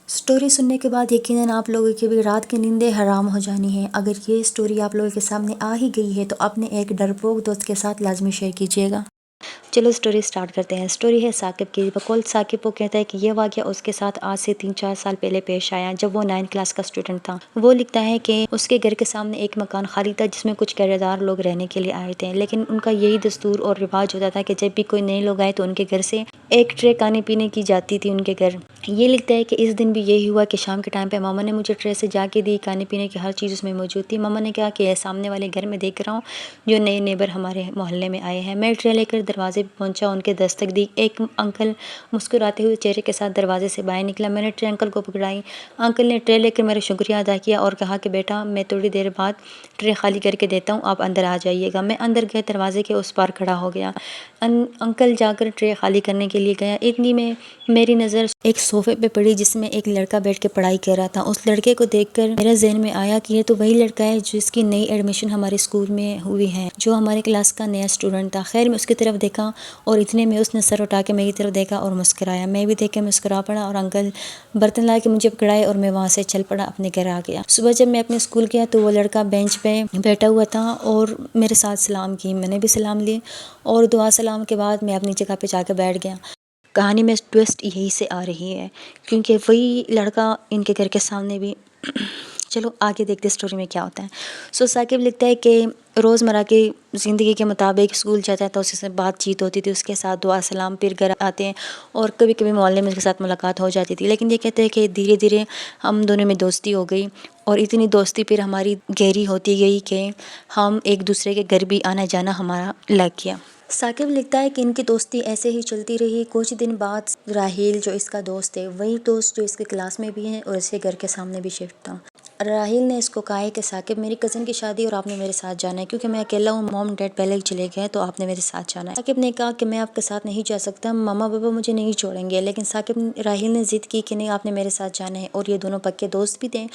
Story सुनने के बाद यकीनन आप लोगों की भी रात की नींदें हराम हो जानी है। अगर ये स्टोरी आप लोगों के सामने आ ही गई है तो अपने एक डरपोक दोस्त के साथ लाजमी शेयर कीजिएगा। चलो स्टोरी स्टार्ट करते हैं। स्टोरी है साकिब की। बकौल साकिब वो कहता है कि ये वाक़या उसके साथ आज से 3-4 साल पहले पेश आया जब वो 9th क्लास का स्टूडेंट था। वो लिखता है कि उसके घर के सामने एक मकान खाली था जिसमें कुछ किराएदार लोग रहने के लिए आए थे, लेकिन उनका यही दस्तूर और रिवाज होता था कि जब भी कोई नए लोग आए तो उनके घर से एक ट्रे खाने पीने की जाती थी उनके घर। ये लिखता है कि इस दिन भी यही हुआ कि शाम के टाइम पे मामा ने मुझे ट्रे से जाके दी। खाने पीने की हर चीज़ उसमें मौजूद थी। मामा ने कहा कि सामने वाले घर में देख रहा हूँ जो नए नेबर हमारे मोहल्ले में आए हैं। मैं ट्रे लेकर दरवाजे पर पहुंचा, उनके दस्तक दी। एक अंकल मुस्कुराते हुए चेहरे के साथ दरवाजे से बाहर निकला। मैंने ट्रे अंकल को पकड़ाई। अंकल ने ट्रे लेकर मेरा शुक्रिया अदा किया और कहा कि बेटा मैं थोड़ी देर बाद ट्रे खाली करके देता हूँ, आप अंदर आ जाइएगा। मैं अंदर गए, दरवाजे के उस पार खड़ा हो गया। अंकल जाकर ट्रे खाली करने के लिए गया। इतनी में मेरी नज़र एक सोफे पे पड़ी जिसमें एक लड़का बैठ के पढ़ाई कर रहा था। उस लड़के को देखकर मेरे जहन में आया कि ये तो वही लड़का है जिसकी नई एडमिशन हमारे स्कूल में हुई है, जो हमारे क्लास का नया स्टूडेंट था। खैर मैं उसकी तरफ देखा और इतने में उसने सर उठा के मेरी तरफ देखा और मुस्कुराया। मैं भी देख के मुस्कुरा पड़ा और अंकल बर्तन ला के मुझे पकड़ाए और मैं वहाँ से चल पड़ा, अपने घर आ गया। सुबह जब मैं अपने स्कूल गया तो वो लड़का बेंच पे बैठा हुआ था और मेरे साथ सलाम की। मैंने भी सलाम ली और दुआ सलाम के बाद मैं अपनी जगह पे जाकर बैठ गया। कहानी में ट्विस्ट यही से आ रही है क्योंकि वही लड़का इनके घर के सामने भी चलो आगे देखते स्टोरी में क्या होता है। साकिब लिखता है कि रोज़मर्रा की ज़िंदगी के मुताबिक स्कूल जाता है तो उससे बातचीत होती थी, उसके साथ दुआ सलाम, फिर घर आते हैं और कभी कभी मोहल्ले में उसके साथ मुलाकात हो जाती थी। लेकिन ये कहते हैं कि धीरे धीरे हम दोनों में दोस्ती हो गई और इतनी दोस्ती फिर हमारी गहरी होती गई कि हम एक दूसरे के घर भी आना जाना हमारा लग गया। साकिब लिखता है कि इनकी दोस्ती ऐसे ही चलती रही। कुछ दिन बाद राहिल जो इसका दोस्त है, वही दोस्त जो इसके क्लास में भी है और इसके घर के सामने भी शिफ्ट था। राहिल ने इसको कहा है कि साकिब मेरी कज़न की शादी और आपने मेरे साथ जाना है क्योंकि मैं अकेला हूँ, मॉम डैड पहले ही चले गए तो आपने मेरे साथ जाना है। साकिब ने कहा कि मैं आपके साथ नहीं जा सकता, मामा पापा मुझे नहीं छोड़ेंगे। लेकिन राहिल ने जिद की कि नहीं आपने मेरे साथ जाना है और ये दोनों पक्के दोस्त भी थे।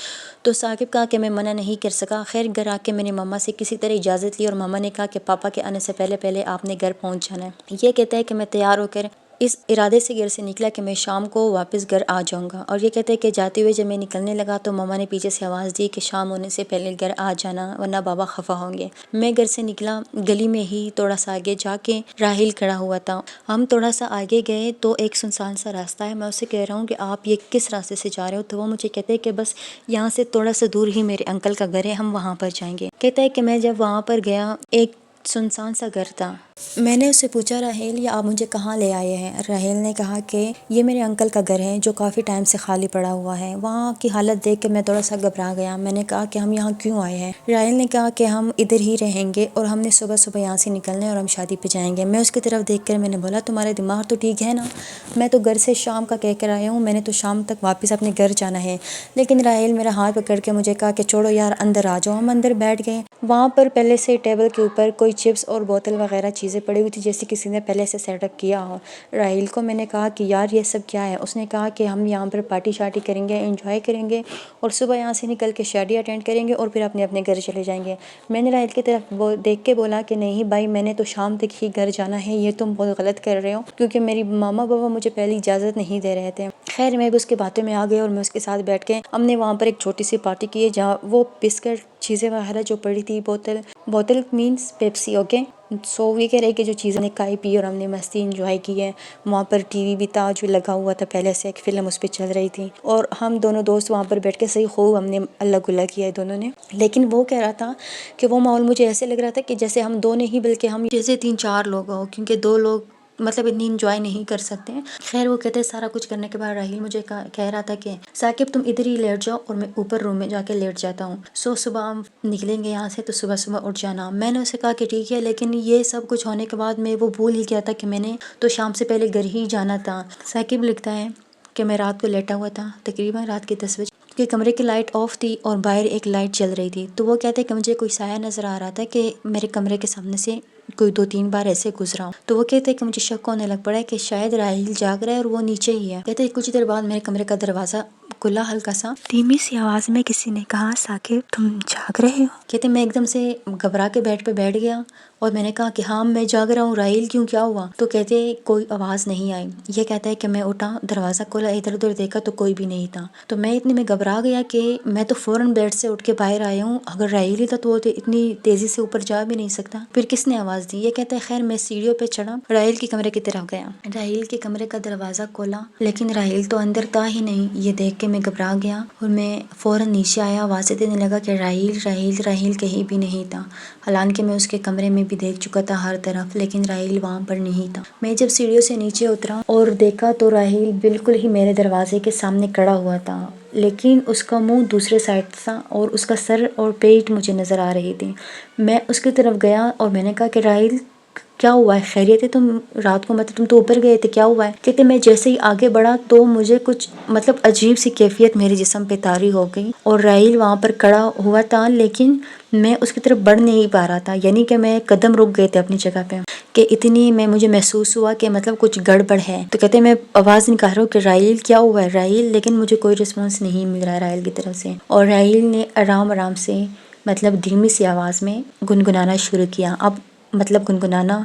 तो साकिब कहा कि मैं मना नहीं कर सका। खैर घर आके मैंने मामा से किसी तरह इजाज़त ली और मामा ने कहा कि पापा के आने से पहले पहले आपने घर पहुँच जाना है। ये कहता है कि मैं तैयार होकर इस इरादे से घर से निकला कि मैं शाम को वापस घर आ जाऊंगा। और ये कहते हैं कि जाते हुए जब मैं निकलने लगा तो मामा ने पीछे से आवाज़ दी कि शाम होने से पहले घर आ जाना वरना बाबा खफा होंगे। मैं घर से निकला, गली में ही थोड़ा सा आगे जाके राहिल खड़ा हुआ था। हम थोड़ा सा आगे गए तो एक सुनसान सा रास्ता है। मैं उससे कह रहा हूँ कि आप ये किस रास्ते से जा रहे हो? तो वो मुझे कहते हैं कि बस यहाँ से थोड़ा सा दूर ही मेरे अंकल का घर है, हम वहाँ पर जाएंगे। कहता है कि मैं जब वहाँ पर गया एक सुनसान सा घर था। मैंने उससे पूछा राहेल ये आप मुझे कहाँ ले आए हैं? राहेल ने कहा कि ये मेरे अंकल का घर है जो काफ़ी टाइम से खाली पड़ा हुआ है। वहाँ की हालत देख के मैं थोड़ा सा घबरा गया। मैंने कहा कि हम यहाँ क्यों आए हैं? राहेल ने कहा कि हम इधर ही रहेंगे और हमने सुबह सुबह यहाँ से निकलना है और हम शादी पे जाएंगे। मैं उसकी तरफ देख कर मैंने बोला तुम्हारा दिमाग तो ठीक है ना? मैं तो घर से शाम का कह कर आया हूँ, मैंने तो शाम तक वापस अपने घर जाना है। लेकिन राहेल मेरा हाथ पकड़ के मुझे कहा कि छोड़ो यार अंदर आ जाओ। हम अंदर बैठ गए। वहाँ पर पहले से टेबल के ऊपर कोई चिप्स और बोतल वगैरह चीज़ें पड़ी हुई थी जैसे किसी ने पहले से सेटअप किया हो। राहिल को मैंने कहा कि यार ये सब क्या है? उसने कहा कि हम यहाँ पर पार्टी शार्टी करेंगे, एंजॉय करेंगे और सुबह यहाँ से निकल के शादी अटेंड करेंगे और फिर अपने अपने घर चले जाएंगे। मैंने राहिल की तरफ वो देख के बोला कि नहीं भाई मैंने तो शाम तक ही घर जाना है, ये तुम बहुत गलत कर रहे हो क्योंकि मेरी मामा पापा मुझे पहले इजाज़त नहीं दे रहे थे। खैर मैं भी उसके बातों में आ गई और मैं उसके साथ बैठ के हमने वहाँ पर एक छोटी सी पार्टी की है जहाँ वो बिस्किट चीज़ें वगैरह जो पड़ी थी, बोतल मीन्स पेप्सी, ओके। सो ये कह रहे कि जो चीज़ें खाई पी और हमने मस्ती इंजॉय की है। वहाँ पर टीवी भी था जो लगा हुआ था, पहले से एक फ़िल्म उस पर चल रही थी और हम दोनों दोस्त वहाँ पर बैठ के सही खूब हमने अल्लाह गुल्ला किया है दोनों ने। लेकिन वो कह रहा था कि वो माहौल मुझे ऐसे लग रहा था कि जैसे हम दो नहीं बल्कि हम जैसे 3-4 लोग हो, क्योंकि 2 लोग मतलब इतनी इंजॉय नहीं कर सकते। खैर वो कहते सारा कुछ करने के बाद राहिल मुझे कह रहा था कि साकिब तुम इधर ही लेट जाओ और मैं ऊपर रूम में जाके लेट जाता हूँ। सुबह हम निकलेंगे यहाँ से तो सुबह सुबह उठ जाना। मैंने उसे कहा कि ठीक है, लेकिन ये सब कुछ होने के बाद मैं वो भूल ही गया था कि मैंने तो शाम से पहले घर ही जाना था। साकिब लिखता है कि मैं रात को लेटा हुआ था, तकरीबन रात के 10 बजे के कमरे की लाइट ऑफ थी और बाहर एक लाइट चल रही थी। तो वो कहते हैं कि मुझे कोई साया नज़र आ रहा था कि मेरे कमरे के सामने से कोई 2-3 बार ऐसे गुजरा। तो वो कहते हैं कि मुझे शक होने लग पड़ा है कि शायद राहिल जाग रहा है और वो नीचे ही है। कहते हैं कुछ देर बाद मेरे कमरे का दरवाज़ा खुला, हल्का सा धीमी सी आवाज़ में किसी ने कहा साकिब तुम जाग रहे हो? कहते मैं एकदम से घबरा के बेड पे बैठ गया और मैंने कहा कि हाँ मैं जाग रहा हूँ राहील क्यों, क्या हुआ? तो कहते कोई आवाज़ नहीं आई। ये कहता है कि मैं उठा, दरवाज़ा खोला, इधर उधर देखा तो कोई भी नहीं था। तो मैं इतने में घबरा गया कि मैं तो फ़ौरन बेड से उठ के बाहर आया हूँ। अगर राहील ही था तो वो तो इतनी तेज़ी से ऊपर जा भी नहीं सकता, फिर किसने आवाज़ दी? ये कहता है खैर मैं सीढ़ियों पे चढ़ा, राहील के कमरे की तरफ गया। राहील के कमरे का दरवाज़ा खोला लेकिन राहील तो अंदर था ही नहीं। ये देख के मैं घबरा गया और मैं फ़ौरन नीचे आया, आवाज़ें देने लगा कि राहील राहील राहील कहीं भी नहीं था। हालांकि मैं उसके कमरे में भी देख चुका था हर तरफ, लेकिन राहील वहाँ पर नहीं था। मैं जब सीढ़ियों से नीचे उतरा और देखा तो राहील बिल्कुल ही मेरे दरवाजे के सामने खड़ा हुआ था, लेकिन उसका मुंह दूसरे साइड था और उसका सर और पेट मुझे नज़र आ रही थी। मैं उसकी तरफ गया और मैंने कहा कि राहील क्या हुआ है, खैरियत है? तुम रात को मतलब तुम तो ऊपर गए थे, क्या हुआ है? कहते मैं जैसे ही आगे बढ़ा तो मुझे कुछ मतलब अजीब सी कैफियत मेरे जिस्म पे तारी हो गई और राहील वहाँ पर खड़ा हुआ था, लेकिन मैं उसकी तरफ बढ़ नहीं पा रहा था। यानी कि मैं कदम रुक गए थे अपनी जगह पे कि इतनी में मुझे महसूस हुआ कि मतलब कुछ गड़बड़ है। तो कहते मैं आवाज़ निकाल रहा हूँ कि राहील क्या हुआ है राहील, लेकिन मुझे कोई रिस्पॉन्स नहीं मिल रहा है राहील की तरफ से। और राहील ने आराम आराम से मतलब धीमी सी आवाज़ में गुनगुनाना शुरू किया। अब मतलब गुनगुनाना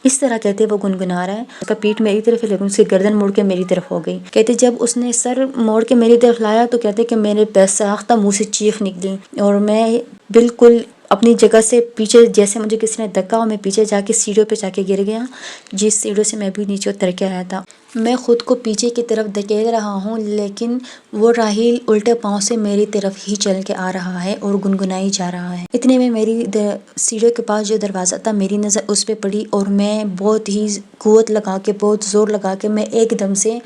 इस तरह कहते वो गुनगुना रहा है। उसका पीठ मेरी तरफ है लेकिन उसकी गर्दन मुड़ के मेरी तरफ हो गई। कहते जब उसने सर मोड़ के मेरी तरफ लाया तो कहते कि मेरे बेसाख्ता मुंह से चीख निकली और मैं बिल्कुल अपनी जगह से पीछे, जैसे मुझे किसी ने धक्का और मैं पीछे जाके सीढ़ियों पे जाके गिर गया, जिस सीढ़ियों से मैं भी नीचे उतर के आया था। मैं खुद को पीछे की तरफ धकेल रहा हूँ लेकिन वो राहील उल्टे पाँव से मेरी तरफ ही चल के आ रहा है और गुनगुनाई जा रहा है। इतने में मेरी सीढ़ियों के पास जो दरवाज़ा था मेरी नज़र उस पर पड़ी और मैं बहुत ही कुव्वत लगा के, बहुत ज़ोर लगा के मैं एकदम से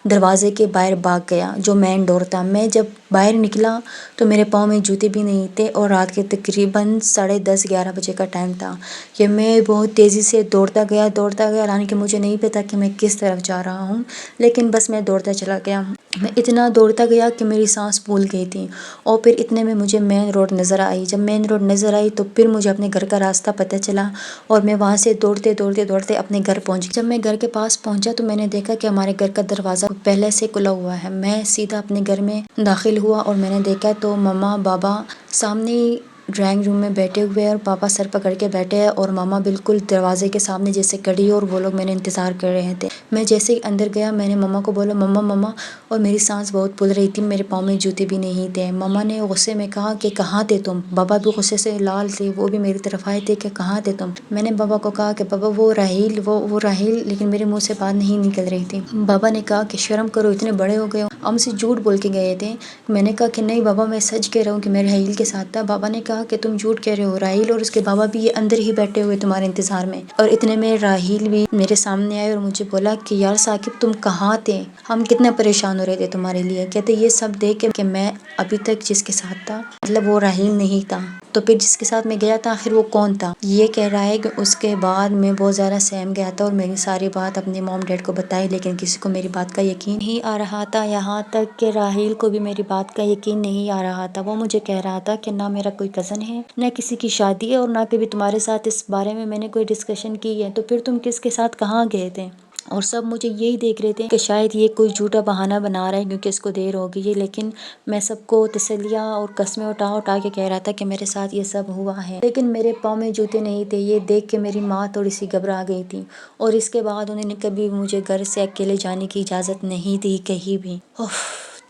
दरवाजे के बाहर भाग गया जो मेन डोर था। मैं जब बाहर निकला तो मेरे पाँव में जूते भी नहीं थे और रात के तकरीबन 10:30-11 बजे का टाइम था कि मैं बहुत तेज़ी से दौड़ता गया हालांकि मुझे नहीं पता कि मैं किस तरफ जा रहा हूँ, लेकिन बस मैं दौड़ता चला गया। मैं इतना दौड़ता गया कि मेरी सांस फूल गई थी और फिर इतने में मुझे मेन रोड नज़र आई। जब मेन रोड नज़र आई तो फिर मुझे अपने घर का रास्ता पता चला और मैं वहाँ से दौड़ते दौड़ते दौड़ते अपने घर पहुँची। जब मैं घर के पास पहुँचा तो मैंने देखा कि हमारे घर का दरवाज़ा पहले से खुला हुआ है। मैं सीधा अपने घर में दाखिल हुआ और मैंने देखा तो मम्मा बाबा सामने ड्राइंग रूम में बैठे हुए और पापा सर पकड़ के बैठे हैं और मामा बिल्कुल दरवाजे के सामने जैसे खड़ी और वो लोग मेरे इंतज़ार कर रहे थे। मैं जैसे ही अंदर गया मैंने मम्मा को बोला मम्मा मम्मा, और मेरी सांस बहुत फूल रही थी, मेरे पाँव में जूते भी नहीं थे। मम्मा ने गुस्से में कहा कि कहाँ थे तुम? बाबा भी गुस्से से लाल थे, वो भी मेरी तरफ आए थे कि कहाँ थे तुम? मैंने बाबा को कहा कि बाबा वो राहील, लेकिन मेरे मुँह से बात नहीं निकल रही थी। बाबा ने कहा कि शर्म करो, इतने बड़े हो गए हो, हमसे झूठ बोल के गए थे। मैंने कहा कि नहीं बाबा मैं सच कह रहा हूँ कि मैं राहील के साथ था। बाबा ने कहा कि तुम झूठ कह रहे हो, राहील और उसके बाबा भी ये अंदर ही बैठे हुए तुम्हारे इंतजार में। और इतने में राहील भी मेरे सामने आए और मुझे बोला कि यार साकिब तुम कहाँ थे, हम कितने परेशान हो रहे थे तुम्हारे लिए। कहते ये सब देख के कि मैं अभी तक जिसके साथ था मतलब वो राहील नहीं था, तो फिर जिसके साथ मैं गया था आखिर वो कौन था? ये कह रहा है कि उसके बाद मैं बहुत ज़्यादा सहम गया था और मेरी सारी बात अपने मॉम डैड को बताई, लेकिन किसी को मेरी बात का यकीन नहीं आ रहा था। यहाँ तक कि राहील को भी मेरी बात का यकीन नहीं आ रहा था। वो मुझे कह रहा था कि ना मेरा कोई कज़न है, ना किसी की शादी है और ना कभी तुम्हारे साथ इस बारे में मैंने कोई डिस्कशन की है, तो फिर तुम किसके साथ कहाँ गए थे? और सब मुझे यही देख रहे थे कि शायद ये कोई झूठा बहाना बना रहा है क्योंकि इसको देर हो गई है, लेकिन मैं सबको तसल्लियाँ और कस्में उठा उठा के कह रहा था कि मेरे साथ ये सब हुआ है। लेकिन मेरे पाँव में जूते नहीं थे। ये देख के मेरी माँ थोड़ी सी घबरा गई थी और इसके बाद उन्होंने कभी मुझे घर से अकेले जाने की इजाज़त नहीं दी कहीं भी।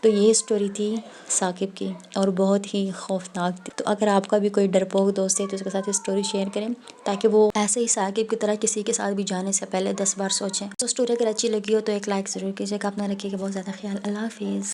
तो ये स्टोरी थी साकिब की और बहुत ही खौफनाक थी। तो अगर आपका भी कोई डरपोक दोस्त है तो उसके साथ स्टोरी शेयर करें ताकि वो ऐसे ही साकिब की तरह किसी के साथ भी जाने से पहले 10 बार सोचें। तो स्टोरी अगर अच्छी लगी हो तो एक लाइक ज़रूर कीजिएगा। अपना रखिएगा बहुत ज़्यादा ख्याल। अल्लाह हाफिज़।